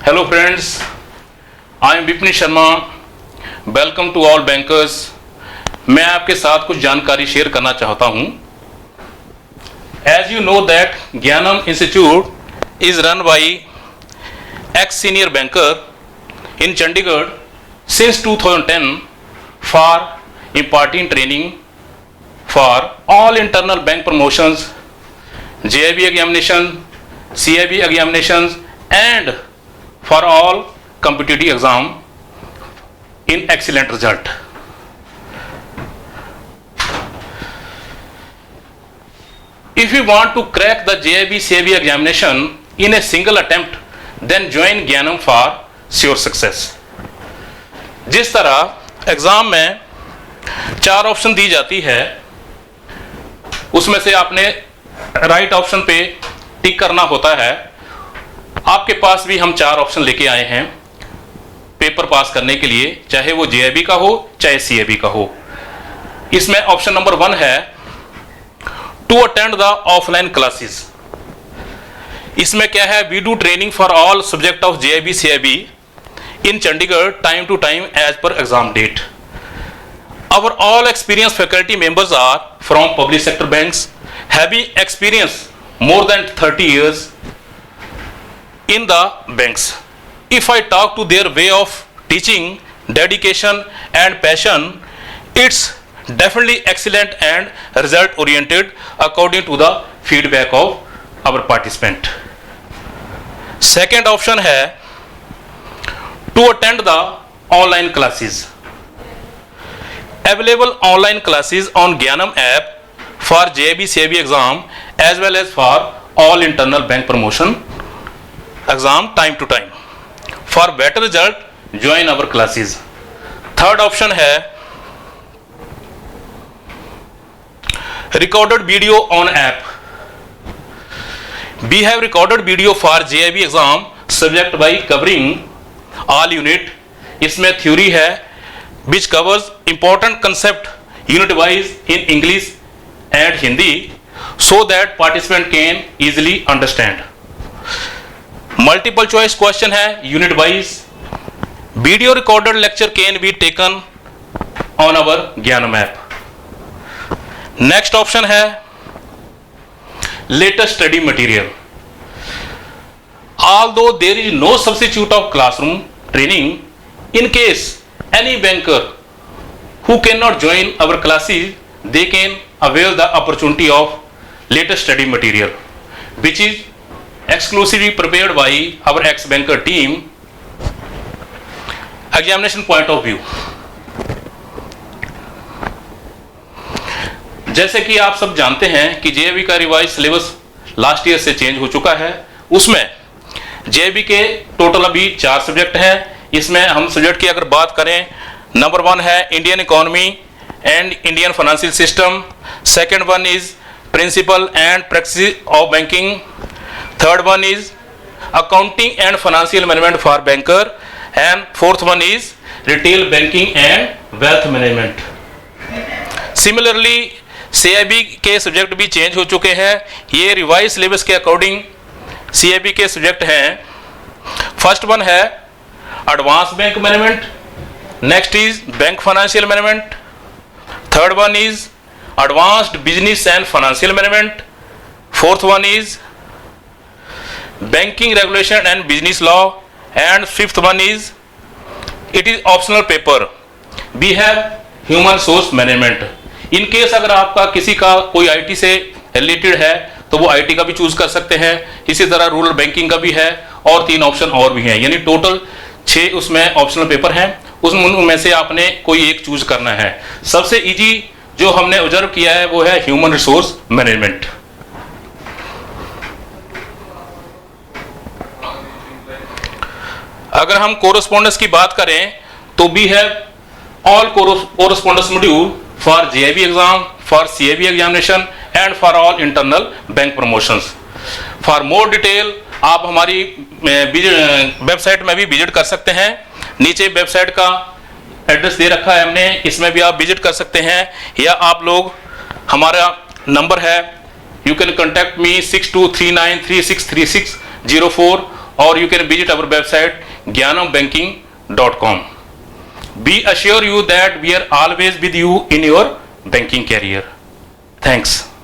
Hello friends, I am Vipin Sharma. Welcome to all bankers. मैं आपके साथ कुछ जानकारी शेयर करना चाहता हूं। As you know that Gyanam institute is run by ex senior banker in Chandigarh since 2010 for imparting training for all internal bank promotions, JIB examination, CIB examinations and for all competitive exam in excellent result. If you want to crack the JIB CIB examination in a single attempt, then join Gyanam for sure success. जिस तरह exam में 4 option दी जाती है, उसमें से आपने right option पे टिक करना होता है। आपके पास भी हम 4 ऑप्शन लेके आए हैं पेपर पास करने के लिए, चाहे वो जेआईबी का हो चाहे सीआईबी का हो। इसमें ऑप्शन नंबर 1 है to attend the offline classes. इसमें क्या है, we do training for all subject of JAIIB CAIIB in Chandigarh time to time as per exam date. Our all experienced faculty members are from public sector banks, having experience more than 30 years in the banks. If I talk to their way of teaching, dedication and passion, it's definitely excellent and result oriented according to the feedback of our participant. Second option है to attend the online classes. Available online classes on Gyanam app for JIB CIB exam as well as for all internal bank promotion exam time to time. For better result, join our classes. Third option है recorded video on app. We have recorded video for JIB exam subject by covering all unit. इसमें theory है which covers important concept unit wise in English and Hindi so that participant can easily understand. Multiple choice question है unit wise. Video recorded lecture can be taken on our Gyanam app. Next option है latest study material. Although there is no substitute of classroom training, in case any banker who cannot join our classes, they can avail the opportunity of latest study material, which is exclusively prepared by our ex-banker team. Examination point of view. जैसे कि आप सब जानते हैं कि जेईबी का revise syllabus last year से change हो चुका है। उसमें जेईबी के टोटल अभी 4 सब्जेक्ट हैं। इसमें हम सब्जेक्ट की अगर बात करें, नंबर 1 है Indian economy and Indian financial system. Second one is principle and practice of banking. Third one is accounting and financial management for banker and fourth one is retail banking and wealth management. Similarly CAIIB के subject भी change हो चुके हैं। ये revise syllabus के according CAIIB के subject हैं। First one है advance bank management, next is bank financial management, third one is advanced business and financial management, fourth one is banking regulation and business law and fifth one is it is optional paper we have human source management. In case अगर आपका किसी का कोई IT से related है तो वो IT का भी चूज कर सकते हैं। इसी तरह रूरल बैंकिंग का भी है और 3 ऑप्शन और भी हैं, यानी टोटल 6 उसमें ऑप्शनल पेपर हैं। उसमें से आपने कोई एक चूज करना है। सबसे इजी जो हमने ऑब्जर्व किया है वो है ह्यूमन रिसोर्स मैनेजमेंट। अगर हम कोरस्पोंडेंस की बात करें तो we have all correspondence module for JAIIB exam, for CAIIB examination and for all internal bank promotions. For more detail आप हमारी वेबसाइट में भी विजिट कर सकते हैं। नीचे वेबसाइट का एड्रेस दे रखा है हमने, इसमें भी आप विजिट कर सकते हैं, या आप लोग हमारा नंबर है, you can contact me 6239363604 or you can visit our website gyanambanking.com. We assure you that we are always with you in your banking career. Thanks.